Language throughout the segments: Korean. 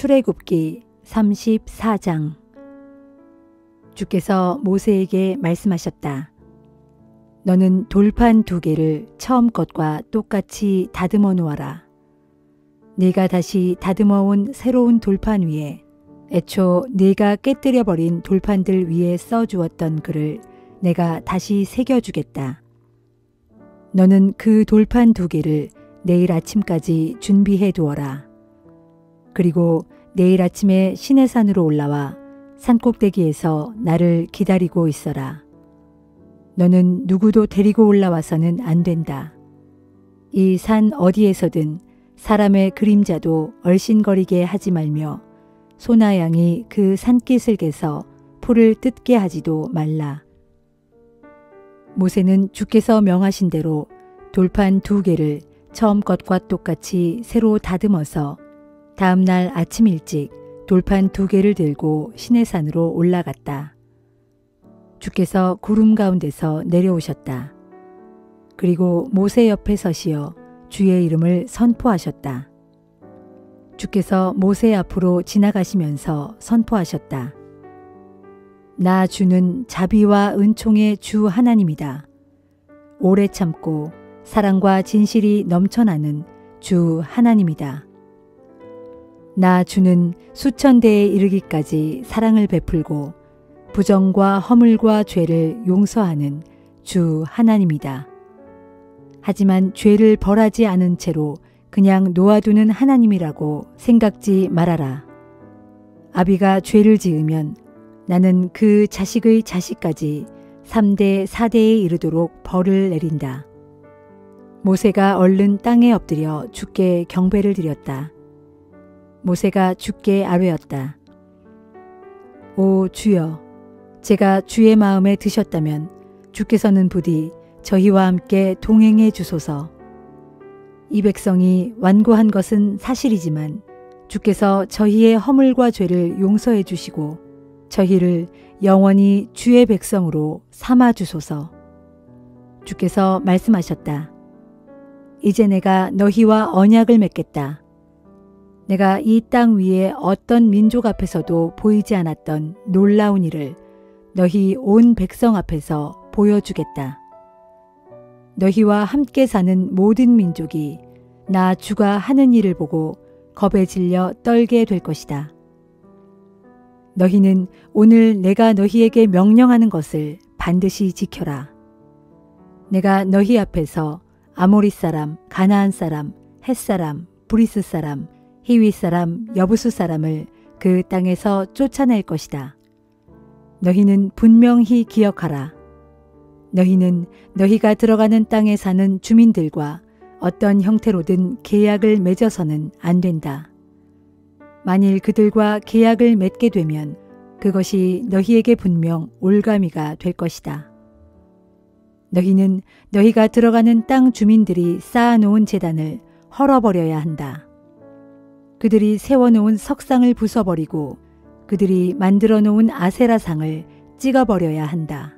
출애굽기 34장. 주께서 모세에게 말씀하셨다. 너는 돌판 2개를 처음 것과 똑같이 다듬어 놓아라. 네가 다시 다듬어 온 새로운 돌판 위에 애초 네가 깨뜨려 버린 돌판들 위에 써 주었던 글을 내가 다시 새겨 주겠다. 너는 그 돌판 2개를 내일 아침까지 준비해 두어라. 그리고 내일 아침에 시내산으로 올라와 산꼭대기에서 나를 기다리고 있어라. 너는 누구도 데리고 올라와서는 안 된다. 이 산 어디에서든 사람의 그림자도 얼씬거리게 하지 말며 소나 양이 그 산기슭에서 풀을 뜯게 하지도 말라. 모세는 주께서 명하신 대로 돌판 2개를 처음 것과 똑같이 새로 다듬어서 다음 날 아침 일찍 돌판 2개를 들고 시내산으로 올라갔다. 주께서 구름 가운데서 내려오셨다. 그리고 모세 옆에 서시어 주의 이름을 선포하셨다. 주께서 모세 앞으로 지나가시면서 선포하셨다. 나 주는 자비와 은총의 주 하나님이다. 오래 참고 사랑과 진실이 넘쳐나는 주 하나님이다. 나 주는 수천 대에 이르기까지 사랑을 베풀고 부정과 허물과 죄를 용서하는 주 하나님이다. 하지만 죄를 벌하지 않은 채로 그냥 놓아두는 하나님이라고 생각지 말아라. 아비가 죄를 지으면 나는 그 자식의 자식까지 3대 4대에 이르도록 벌을 내린다. 모세가 얼른 땅에 엎드려 주께 경배를 드렸다. 모세가 주께 아뢰었다. 오 주여, 제가 주의 마음에 드셨다면 주께서는 부디 저희와 함께 동행해 주소서. 이 백성이 완고한 것은 사실이지만 주께서 저희의 허물과 죄를 용서해 주시고 저희를 영원히 주의 백성으로 삼아 주소서. 주께서 말씀하셨다. 이제 내가 너희와 언약을 맺겠다. 내가 이 땅 위에 어떤 민족 앞에서도 보이지 않았던 놀라운 일을 너희 온 백성 앞에서 보여주겠다. 너희와 함께 사는 모든 민족이 나 주가 하는 일을 보고 겁에 질려 떨게 될 것이다. 너희는 오늘 내가 너희에게 명령하는 것을 반드시 지켜라. 내가 너희 앞에서 아모리 사람, 가나안 사람, 헷 사람, 브리스 사람, 히위 사람, 여부수 사람을 그 땅에서 쫓아낼 것이다. 너희는 분명히 기억하라. 너희는 너희가 들어가는 땅에 사는 주민들과 어떤 형태로든 계약을 맺어서는 안 된다. 만일 그들과 계약을 맺게 되면 그것이 너희에게 분명 올가미가 될 것이다. 너희는 너희가 들어가는 땅 주민들이 쌓아놓은 제단을 헐어버려야 한다. 그들이 세워놓은 석상을 부숴버리고 그들이 만들어 놓은 아세라상을 찍어버려야 한다.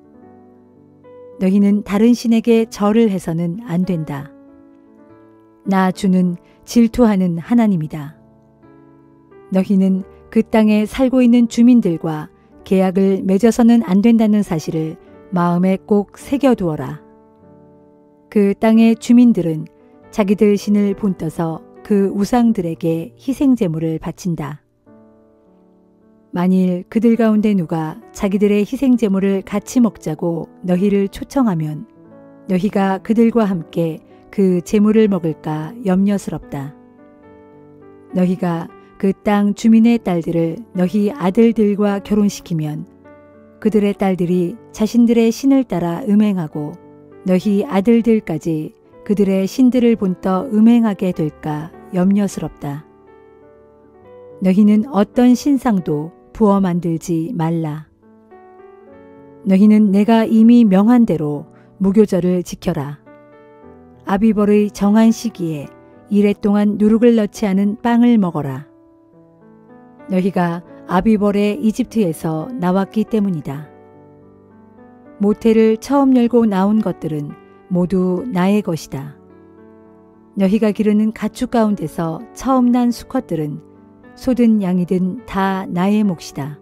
너희는 다른 신에게 절을 해서는 안 된다. 나 주는 질투하는 하나님이다. 너희는 그 땅에 살고 있는 주민들과 계약을 맺어서는 안 된다는 사실을 마음에 꼭 새겨두어라. 그 땅의 주민들은 자기들 신을 본떠서 그 우상들에게 희생제물을 바친다. 만일 그들 가운데 누가 자기들의 희생제물을 같이 먹자고 너희를 초청하면 너희가 그들과 함께 그 제물을 먹을까 염려스럽다. 너희가 그 땅 주민의 딸들을 너희 아들들과 결혼시키면 그들의 딸들이 자신들의 신을 따라 음행하고 너희 아들들까지 그들의 신들을 본떠 음행하게 될까 염려스럽다. 너희는 어떤 신상도 부어 만들지 말라. 너희는 내가 이미 명한 대로 무교절을 지켜라. 아비벌의 정한 시기에 이래 동안 누룩을 넣지 않은 빵을 먹어라. 너희가 아비벌의 이집트에서 나왔기 때문이다. 모태를 처음 열고 나온 것들은 모두 나의 것이다. 너희가 기르는 가축 가운데서 처음 난 수컷들은 소든 양이든 다 나의 몫이다.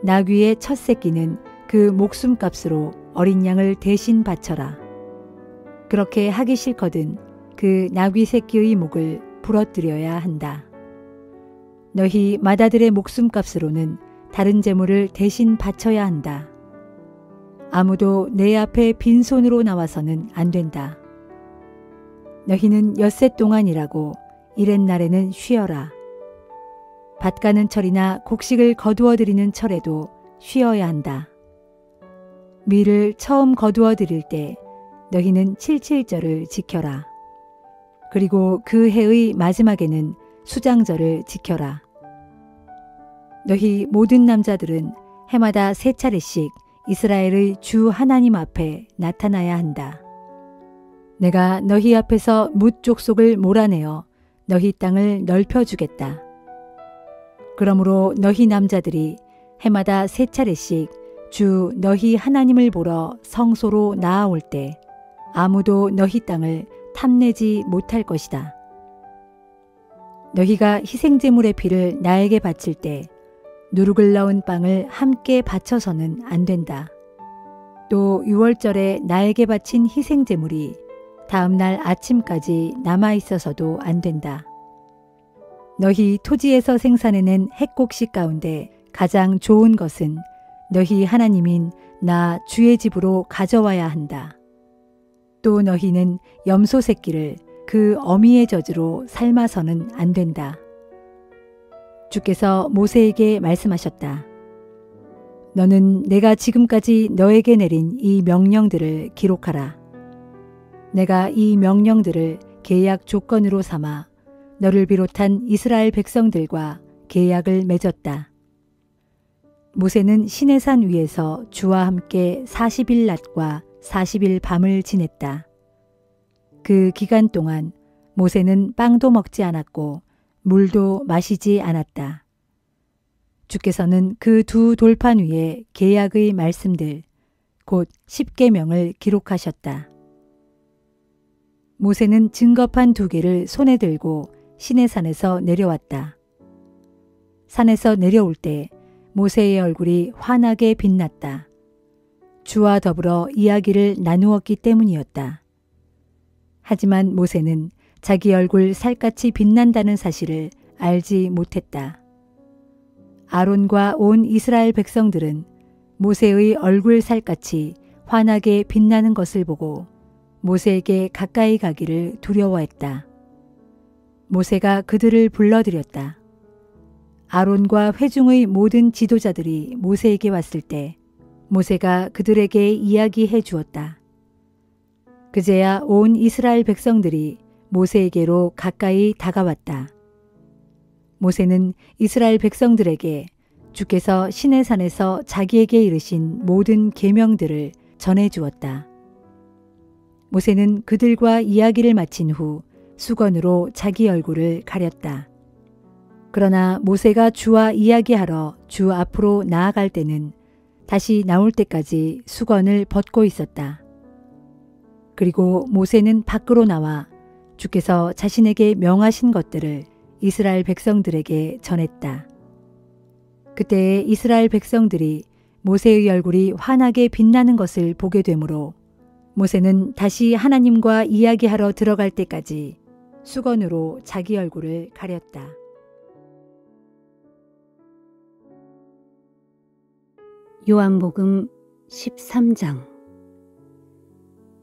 나귀의 첫 새끼는 그 목숨값으로 어린 양을 대신 바쳐라. 그렇게 하기 싫거든 그 나귀 새끼의 목을 부러뜨려야 한다. 너희 맏아들의 목숨값으로는 다른 재물을 대신 바쳐야 한다. 아무도 내 앞에 빈손으로 나와서는 안 된다. 너희는 엿새 동안 일하고 이렛날에는 쉬어라. 밭 가는 철이나 곡식을 거두어 들이는 철에도 쉬어야 한다. 밀을 처음 거두어 들일 때 너희는 칠칠절을 지켜라. 그리고 그 해의 마지막에는 수장절을 지켜라. 너희 모든 남자들은 해마다 3차례씩 이스라엘의 주 하나님 앞에 나타나야 한다. 내가 너희 앞에서 뭇 족속을 몰아내어 너희 땅을 넓혀주겠다. 그러므로 너희 남자들이 해마다 3차례씩 주 너희 하나님을 보러 성소로 나아올 때 아무도 너희 땅을 탐내지 못할 것이다. 너희가 희생제물의 피를 나에게 바칠 때 누룩을 넣은 빵을 함께 바쳐서는 안 된다. 또 유월절에 나에게 바친 희생제물이 다음 날 아침까지 남아 있어서도 안 된다. 너희 토지에서 생산해낸 핵곡식 가운데 가장 좋은 것은 너희 하나님인 나 주의 집으로 가져와야 한다. 또 너희는 염소 새끼를 그 어미의 젖으로 삶아서는 안 된다. 주께서 모세에게 말씀하셨다. 너는 내가 지금까지 너에게 내린 이 명령들을 기록하라. 내가 이 명령들을 계약 조건으로 삼아 너를 비롯한 이스라엘 백성들과 계약을 맺었다. 모세는 시내산 위에서 주와 함께 40일 낮과 40일 밤을 지냈다. 그 기간 동안 모세는 빵도 먹지 않았고 물도 마시지 않았다. 주께서는 그 두 돌판 위에 계약의 말씀들, 곧 10계명을 기록하셨다. 모세는 증거판 2개를 손에 들고 시내산에서 내려왔다. 산에서 내려올 때 모세의 얼굴이 환하게 빛났다. 주와 더불어 이야기를 나누었기 때문이었다. 하지만 모세는 자기 얼굴 살같이 빛난다는 사실을 알지 못했다. 아론과 온 이스라엘 백성들은 모세의 얼굴 살같이 환하게 빛나는 것을 보고 모세에게 가까이 가기를 두려워했다. 모세가 그들을 불러들였다. 아론과 회중의 모든 지도자들이 모세에게 왔을 때 모세가 그들에게 이야기해 주었다. 그제야 온 이스라엘 백성들이 모세에게로 가까이 다가왔다. 모세는 이스라엘 백성들에게 주께서 시내산에서 자기에게 이르신 모든 계명들을 전해 주었다. 모세는 그들과 이야기를 마친 후 수건으로 자기 얼굴을 가렸다. 그러나 모세가 주와 이야기하러 주 앞으로 나아갈 때는 다시 나올 때까지 수건을 벗고 있었다. 그리고 모세는 밖으로 나와 주께서 자신에게 명하신 것들을 이스라엘 백성들에게 전했다. 그때 이스라엘 백성들이 모세의 얼굴이 환하게 빛나는 것을 보게 되므로 모세는 다시 하나님과 이야기하러 들어갈 때까지 수건으로 자기 얼굴을 가렸다. 요한복음 13장.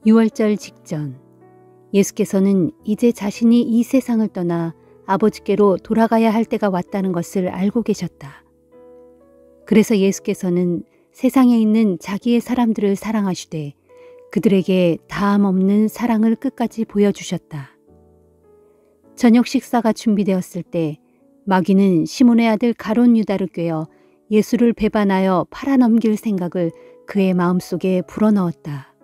유월절 직전 예수께서는 이제 자신이 이 세상을 떠나 아버지께로 돌아가야 할 때가 왔다는 것을 알고 계셨다. 그래서 예수께서는 세상에 있는 자기의 사람들을 사랑하시되 그들에게 다함 없는 사랑을 끝까지 보여주셨다. 저녁 식사가 준비되었을 때 마귀는 시몬의 아들 가룟 유다를 꾀어 예수를 배반하여 팔아넘길 생각을 그의 마음속에 불어넣었다.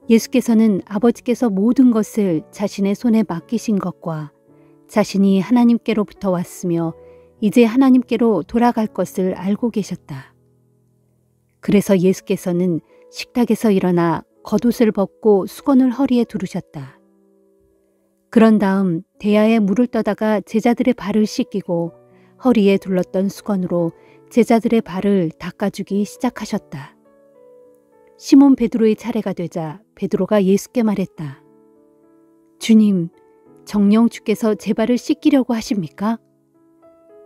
예수께서는 아버지께서 모든 것을 자신의 손에 맡기신 것과 자신이 하나님께로부터 왔으며 이제 하나님께로 돌아갈 것을 알고 계셨다. 그래서 예수께서는 식탁에서 일어나 겉옷을 벗고 수건을 허리에 두르셨다. 그런 다음 대야에 물을 떠다가 제자들의 발을 씻기고 허리에 둘렀던 수건으로 제자들의 발을 닦아주기 시작하셨다. 시몬 베드로의 차례가 되자 베드로가 예수께 말했다. 주님, 정녕 주께서 제 발을 씻기려고 하십니까?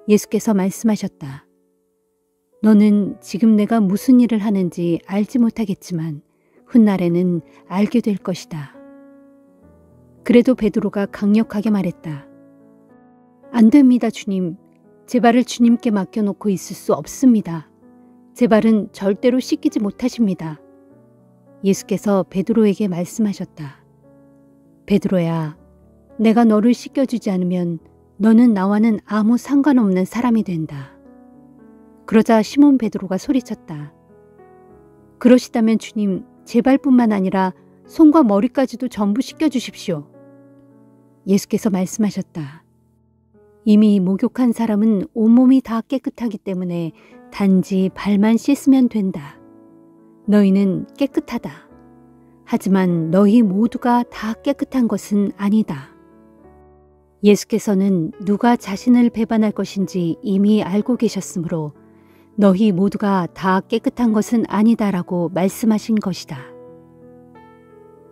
예수께서 말씀하셨다. 너는 지금 내가 무슨 일을 하는지 알지 못하겠지만 훗날에는 알게 될 것이다. 그래도 베드로가 강력하게 말했다. 안 됩니다, 주님. 제 발을 주님께 맡겨놓고 있을 수 없습니다. 제 발은 절대로 씻기지 못하십니다. 예수께서 베드로에게 말씀하셨다. 베드로야, 내가 너를 씻겨주지 않으면 너는 나와는 아무 상관없는 사람이 된다. 그러자 시몬 베드로가 소리쳤다. 그러시다면 주님, 제 발뿐만 아니라 손과 머리까지도 전부 씻겨주십시오. 예수께서 말씀하셨다. 이미 목욕한 사람은 온몸이 다 깨끗하기 때문에 단지 발만 씻으면 된다. 너희는 깨끗하다. 하지만 너희 모두가 다 깨끗한 것은 아니다. 예수께서는 누가 자신을 배반할 것인지 이미 알고 계셨으므로 너희 모두가 다 깨끗한 것은 아니다라고 말씀하신 것이다.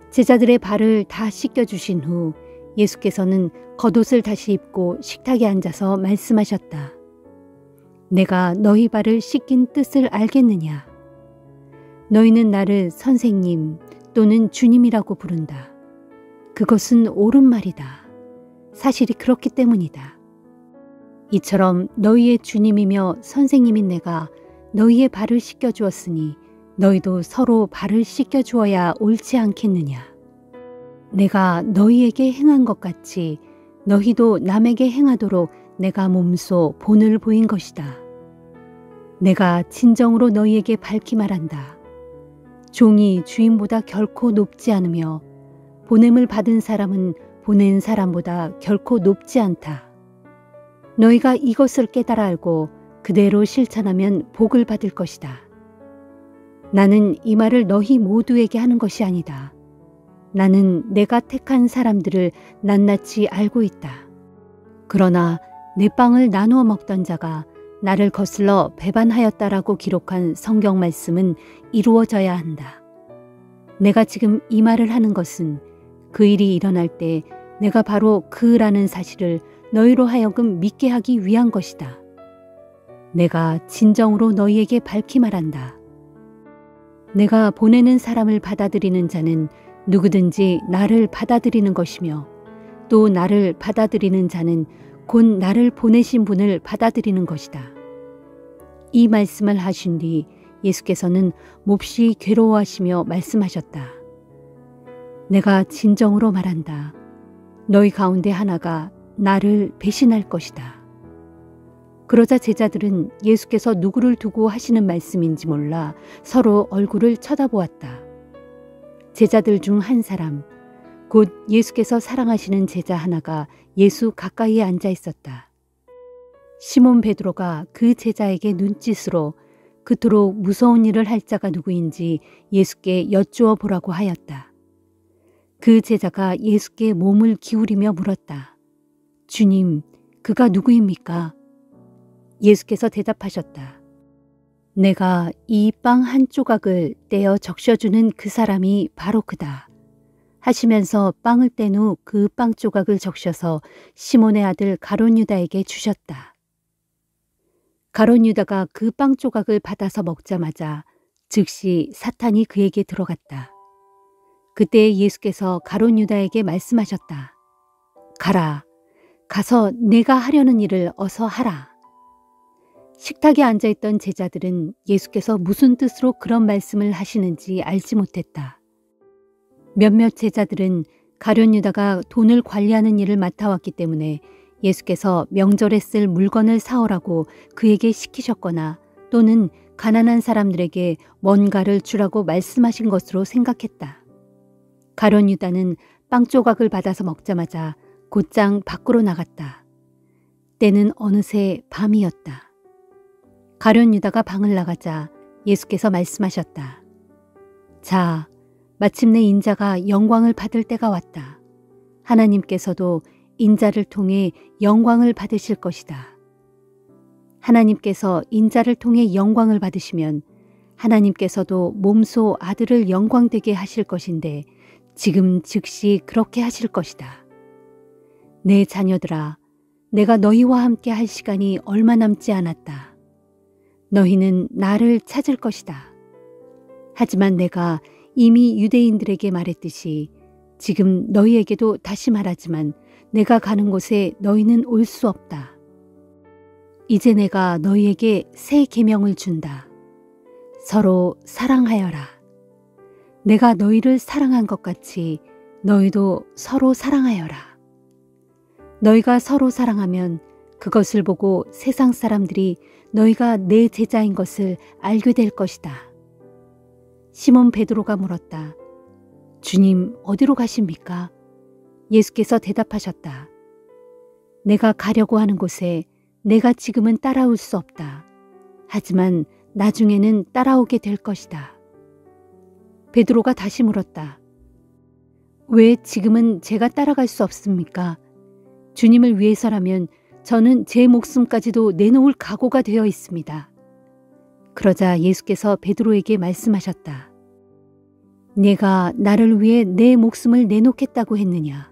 제자들의 발을 다 씻겨주신 후 예수께서는 겉옷을 다시 입고 식탁에 앉아서 말씀하셨다. 내가 너희 발을 씻긴 뜻을 알겠느냐? 너희는 나를 선생님 또는 주님이라고 부른다. 그것은 옳은 말이다. 사실이 그렇기 때문이다. 이처럼 너희의 주님이며 선생님인 내가 너희의 발을 씻겨주었으니 너희도 서로 발을 씻겨주어야 옳지 않겠느냐. 내가 너희에게 행한 것 같이 너희도 남에게 행하도록 내가 몸소 본을 보인 것이다. 내가 진정으로 너희에게 밝히 말한다. 종이 주인보다 결코 높지 않으며 보냄을 받은 사람은 보낸 사람보다 결코 높지 않다. 너희가 이것을 깨달아 알고 그대로 실천하면 복을 받을 것이다. 나는 이 말을 너희 모두에게 하는 것이 아니다. 나는 내가 택한 사람들을 낱낱이 알고 있다. 그러나 내 빵을 나누어 먹던 자가 나를 거슬러 배반하였다라고 기록한 성경 말씀은 이루어져야 한다. 내가 지금 이 말을 하는 것은 그 일이 일어날 때 내가 바로 그라는 사실을 너희로 하여금 믿게 하기 위한 것이다. 내가 진정으로 너희에게 밝히 말한다. 내가 보내는 사람을 받아들이는 자는 누구든지 나를 받아들이는 것이며 또 나를 받아들이는 자는 곧 나를 보내신 분을 받아들이는 것이다. 이 말씀을 하신 뒤 예수께서는 몹시 괴로워하시며 말씀하셨다. 내가 진정으로 말한다. 너희 가운데 하나가 나를 배신할 것이다. 그러자 제자들은 예수께서 누구를 두고 하시는 말씀인지 몰라 서로 얼굴을 쳐다보았다. 제자들 중 한 사람, 곧 예수께서 사랑하시는 제자 하나가 예수 가까이에 앉아 있었다. 시몬 베드로가 그 제자에게 눈짓으로 그토록 무서운 일을 할 자가 누구인지 예수께 여쭈어 보라고 하였다. 그 제자가 예수께 몸을 기울이며 물었다. 주님, 그가 누구입니까? 예수께서 대답하셨다. 내가 이 빵 한 조각을 떼어 적셔주는 그 사람이 바로 그다. 하시면서 빵을 뗀 후 그 빵 조각을 적셔서 시몬의 아들 가룟 유다에게 주셨다. 가룟 유다가 그 빵 조각을 받아서 먹자마자 즉시 사탄이 그에게 들어갔다. 그때 예수께서 가룟 유다에게 말씀하셨다. 가라. 가서 내가 하려는 일을 어서 하라. 식탁에 앉아있던 제자들은 예수께서 무슨 뜻으로 그런 말씀을 하시는지 알지 못했다. 몇몇 제자들은 가룟 유다가 돈을 관리하는 일을 맡아왔기 때문에 예수께서 명절에 쓸 물건을 사오라고 그에게 시키셨거나 또는 가난한 사람들에게 뭔가를 주라고 말씀하신 것으로 생각했다. 가룟 유다는 빵 조각을 받아서 먹자마자 곧장 밖으로 나갔다. 때는 어느새 밤이었다. 가룟 유다가 방을 나가자 예수께서 말씀하셨다. 자, 마침내 인자가 영광을 받을 때가 왔다. 하나님께서도 인자를 통해 영광을 받으실 것이다. 하나님께서 인자를 통해 영광을 받으시면 하나님께서도 몸소 아들을 영광되게 하실 것인데 지금 즉시 그렇게 하실 것이다. 내 자녀들아, 내가 너희와 함께 할 시간이 얼마 남지 않았다. 너희는 나를 찾을 것이다. 하지만 내가 이미 유대인들에게 말했듯이 지금 너희에게도 다시 말하지만 내가 가는 곳에 너희는 올 수 없다. 이제 내가 너희에게 새 계명을 준다. 서로 사랑하여라. 내가 너희를 사랑한 것 같이 너희도 서로 사랑하여라. 너희가 서로 사랑하면 그것을 보고 세상 사람들이 너희가 내 제자인 것을 알게 될 것이다. 시몬 베드로가 물었다. 주님, 어디로 가십니까? 예수께서 대답하셨다. 내가 가려고 하는 곳에 내가 지금은 따라올 수 없다. 하지만 나중에는 따라오게 될 것이다. 베드로가 다시 물었다. 왜 지금은 제가 따라갈 수 없습니까? 주님을 위해서라면 저는 제 목숨까지도 내놓을 각오가 되어 있습니다. 그러자 예수께서 베드로에게 말씀하셨다. 내가 나를 위해 내 목숨을 내놓겠다고 했느냐?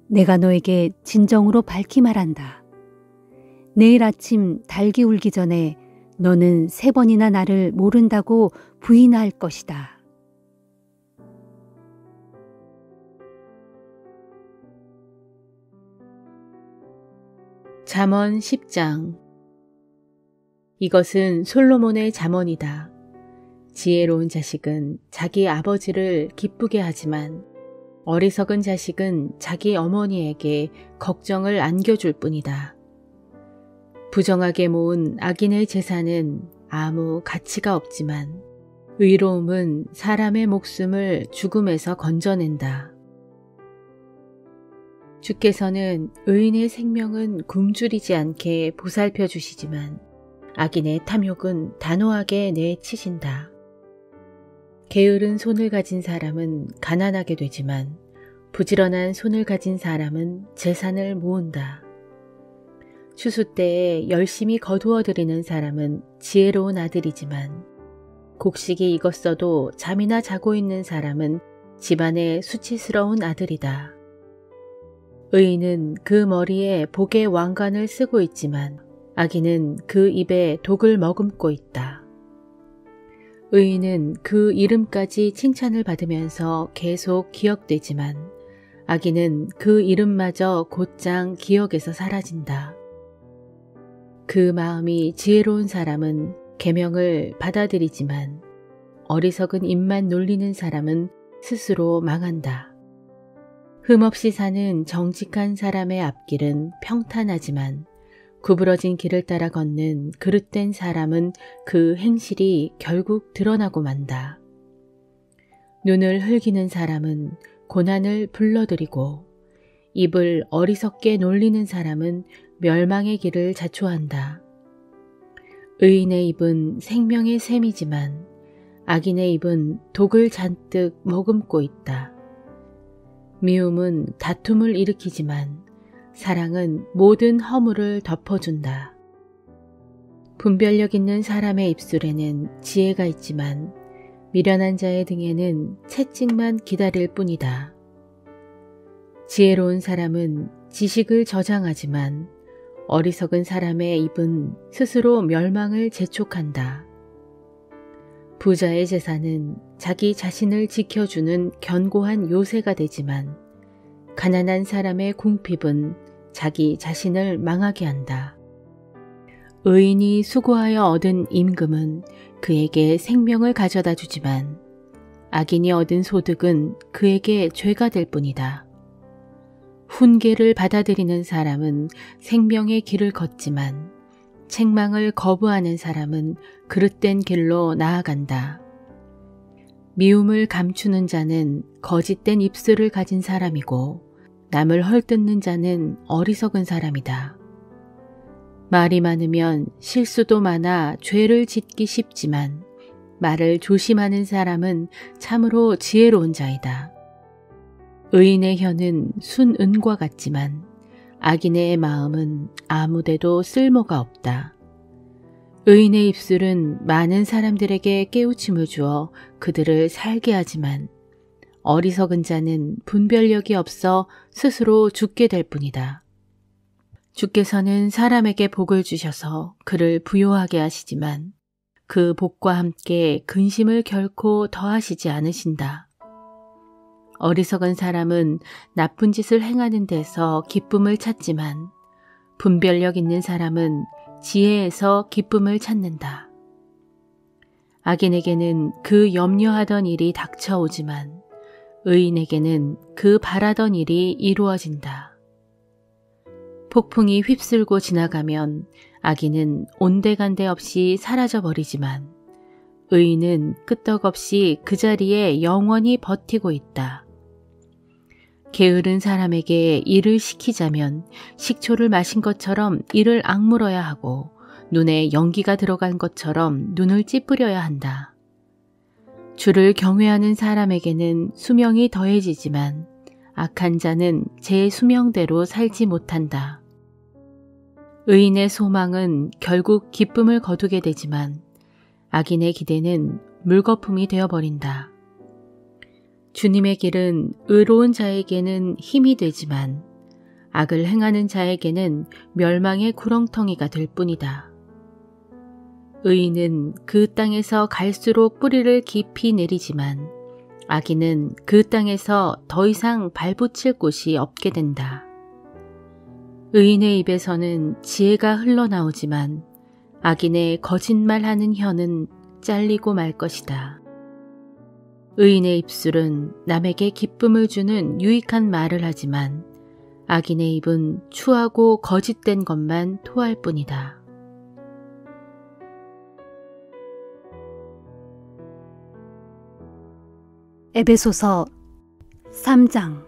내가 너에게 진정으로 밝히 말한다. 내일 아침 닭이 울기 전에 너는 3번이나 나를 모른다고 부인할 것이다. 잠언 10장. 이것은 솔로몬의 잠언이다. 지혜로운 자식은 자기 아버지를 기쁘게 하지만 어리석은 자식은 자기 어머니에게 걱정을 안겨줄 뿐이다. 부정하게 모은 악인의 재산은 아무 가치가 없지만 의로움은 사람의 목숨을 죽음에서 건져낸다. 주께서는 의인의 생명은 굶주리지 않게 보살펴 주시지만 악인의 탐욕은 단호하게 내치신다. 게으른 손을 가진 사람은 가난하게 되지만 부지런한 손을 가진 사람은 재산을 모은다. 추수 때에 열심히 거두어들이는 사람은 지혜로운 아들이지만 곡식이 익었어도 잠이나 자고 있는 사람은 집안의 수치스러운 아들이다. 의인은 그 머리에 복의 왕관을 쓰고 있지만 악인은 그 입에 독을 머금고 있다. 의인은 그 이름까지 칭찬을 받으면서 계속 기억되지만 악인은 그 이름마저 곧장 기억에서 사라진다. 그 마음이 지혜로운 사람은 계명을 받아들이지만 어리석은 입만 놀리는 사람은 스스로 망한다. 흠없이 사는 정직한 사람의 앞길은 평탄하지만 구부러진 길을 따라 걷는 그릇된 사람은 그 행실이 결국 드러나고 만다. 눈을 흘기는 사람은 고난을 불러들이고 입을 어리석게 놀리는 사람은 멸망의 길을 자초한다. 의인의 입은 생명의 샘이지만 악인의 입은 독을 잔뜩 머금고 있다. 미움은 다툼을 일으키지만 사랑은 모든 허물을 덮어준다. 분별력 있는 사람의 입술에는 지혜가 있지만 미련한 자의 등에는 채찍만 기다릴 뿐이다. 지혜로운 사람은 지식을 저장하지만 어리석은 사람의 입은 스스로 멸망을 재촉한다. 부자의 재산은 자기 자신을 지켜주는 견고한 요새가 되지만 가난한 사람의 궁핍은 자기 자신을 망하게 한다. 의인이 수고하여 얻은 임금은 그에게 생명을 가져다 주지만 악인이 얻은 소득은 그에게 죄가 될 뿐이다. 훈계를 받아들이는 사람은 생명의 길을 걷지만 책망을 거부하는 사람은 그릇된 길로 나아간다. 미움을 감추는 자는 거짓된 입술을 가진 사람이고 남을 헐뜯는 자는 어리석은 사람이다. 말이 많으면 실수도 많아 죄를 짓기 쉽지만 말을 조심하는 사람은 참으로 지혜로운 자이다. 의인의 혀는 순은과 같지만 악인의 마음은 아무데도 쓸모가 없다. 의인의 입술은 많은 사람들에게 깨우침을 주어 그들을 살게 하지만 어리석은 자는 분별력이 없어 스스로 죽게 될 뿐이다. 주께서는 사람에게 복을 주셔서 그를 부요하게 하시지만 그 복과 함께 근심을 결코 더하시지 않으신다. 어리석은 사람은 나쁜 짓을 행하는 데서 기쁨을 찾지만 분별력 있는 사람은 지혜에서 기쁨을 찾는다. 악인에게는 그 염려하던 일이 닥쳐오지만 의인에게는 그 바라던 일이 이루어진다. 폭풍이 휩쓸고 지나가면 악인은 온데간데 없이 사라져버리지만 의인은 끄떡없이 그 자리에 영원히 버티고 있다. 게으른 사람에게 일을 시키자면 식초를 마신 것처럼 이를 악물어야 하고 눈에 연기가 들어간 것처럼 눈을 찌푸려야 한다. 주를 경외하는 사람에게는 수명이 더해지지만 악한 자는 제 수명대로 살지 못한다. 의인의 소망은 결국 기쁨을 거두게 되지만 악인의 기대는 물거품이 되어버린다. 주님의 길은 의로운 자에게는 힘이 되지만 악을 행하는 자에게는 멸망의 구렁텅이가 될 뿐이다. 의인은 그 땅에서 갈수록 뿌리를 깊이 내리지만 악인은 그 땅에서 더 이상 발붙일 곳이 없게 된다. 의인의 입에서는 지혜가 흘러나오지만 악인의 거짓말하는 혀는 잘리고 말 것이다. 의인의 입술은 남에게 기쁨을 주는 유익한 말을 하지만 악인의 입은 추하고 거짓된 것만 토할 뿐이다. 에베소서 3장.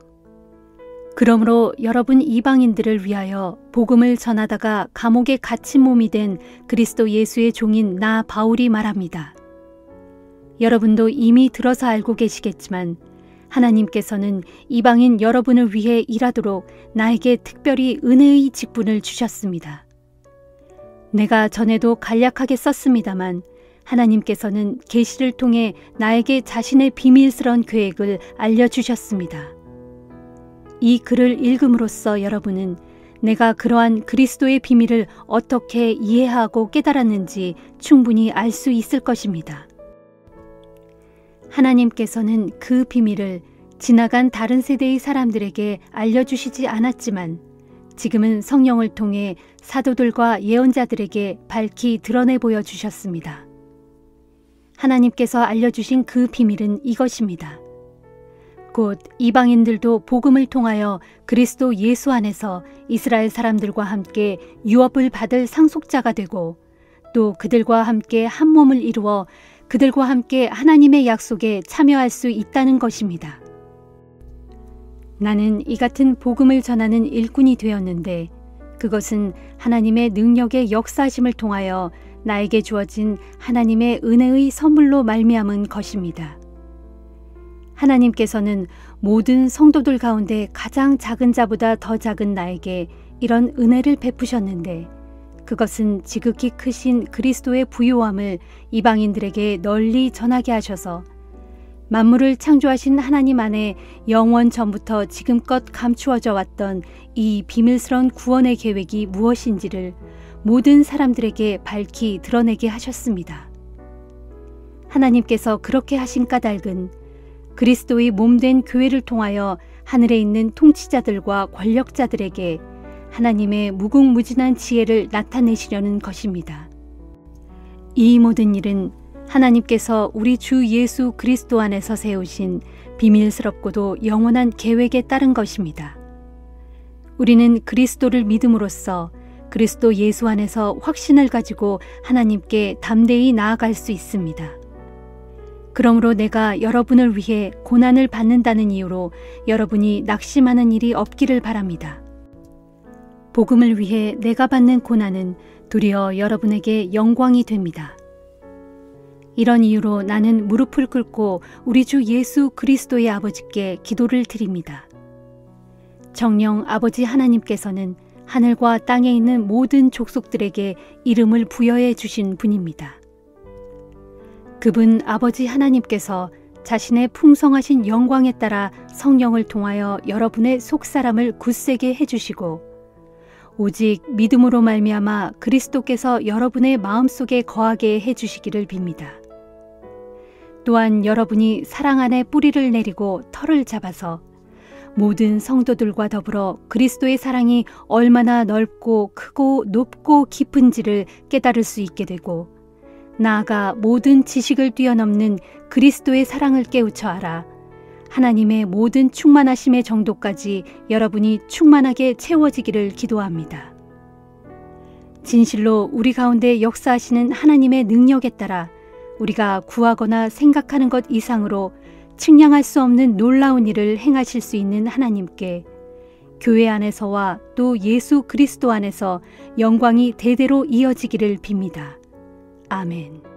그러므로 여러분 이방인들을 위하여 복음을 전하다가 감옥에 갇힌 몸이 된 그리스도 예수의 종인 나 바울이 말합니다. 여러분도 이미 들어서 알고 계시겠지만 하나님께서는 이방인 여러분을 위해 일하도록 나에게 특별히 은혜의 직분을 주셨습니다. 내가 전에도 간략하게 썼습니다만 하나님께서는 계시를 통해 나에게 자신의 비밀스러운 계획을 알려주셨습니다. 이 글을 읽음으로써 여러분은 내가 그러한 그리스도의 비밀을 어떻게 이해하고 깨달았는지 충분히 알 수 있을 것입니다. 하나님께서는 그 비밀을 지나간 다른 세대의 사람들에게 알려주시지 않았지만 지금은 성령을 통해 사도들과 예언자들에게 밝히 드러내 보여주셨습니다. 하나님께서 알려주신 그 비밀은 이것입니다. 곧 이방인들도 복음을 통하여 그리스도 예수 안에서 이스라엘 사람들과 함께 유업을 받을 상속자가 되고 또 그들과 함께 한 몸을 이루어 그들과 함께 하나님의 약속에 참여할 수 있다는 것입니다. 나는 이 같은 복음을 전하는 일꾼이 되었는데 그것은 하나님의 능력의 역사심을 통하여 나에게 주어진 하나님의 은혜의 선물로 말미암은 것입니다. 하나님께서는 모든 성도들 가운데 가장 작은 자보다 더 작은 나에게 이런 은혜를 베푸셨는데 그것은 지극히 크신 그리스도의 부요함을 이방인들에게 널리 전하게 하셔서 만물을 창조하신 하나님 안에 영원 전부터 지금껏 감추어져 왔던 이 비밀스러운 구원의 계획이 무엇인지를 모든 사람들에게 밝히 드러내게 하셨습니다. 하나님께서 그렇게 하신 까닭은 그리스도의 몸된 교회를 통하여 하늘에 있는 통치자들과 권력자들에게 하나님의 무궁무진한 지혜를 나타내시려는 것입니다. 이 모든 일은 하나님께서 우리 주 예수 그리스도 안에서 세우신 비밀스럽고도 영원한 계획에 따른 것입니다. 우리는 그리스도를 믿음으로써 그리스도 예수 안에서 확신을 가지고 하나님께 담대히 나아갈 수 있습니다. 그러므로 내가 여러분을 위해 고난을 받는다는 이유로 여러분이 낙심하는 일이 없기를 바랍니다. 복음을 위해 내가 받는 고난은 도리어 여러분에게 영광이 됩니다. 이런 이유로 나는 무릎을 꿇고 우리 주 예수 그리스도의 아버지께 기도를 드립니다. 정녕 아버지 하나님께서는 하늘과 땅에 있는 모든 족속들에게 이름을 부여해 주신 분입니다. 그분 아버지 하나님께서 자신의 풍성하신 영광에 따라 성령을 통하여 여러분의 속사람을 굳세게 해주시고 오직 믿음으로 말미암아 그리스도께서 여러분의 마음속에 거하게 해주시기를 빕니다. 또한 여러분이 사랑 안에 뿌리를 내리고 털을 잡아서 모든 성도들과 더불어 그리스도의 사랑이 얼마나 넓고 크고 높고 깊은지를 깨달을 수 있게 되고 나아가 모든 지식을 뛰어넘는 그리스도의 사랑을 깨우쳐 알아 하나님의 모든 충만하심의 정도까지 여러분이 충만하게 채워지기를 기도합니다. 진실로 우리 가운데 역사하시는 하나님의 능력에 따라 우리가 구하거나 생각하는 것 이상으로 측량할 수 없는 놀라운 일을 행하실 수 있는 하나님께 교회 안에서와 또 예수 그리스도 안에서 영광이 대대로 이어지기를 빕니다. 아멘.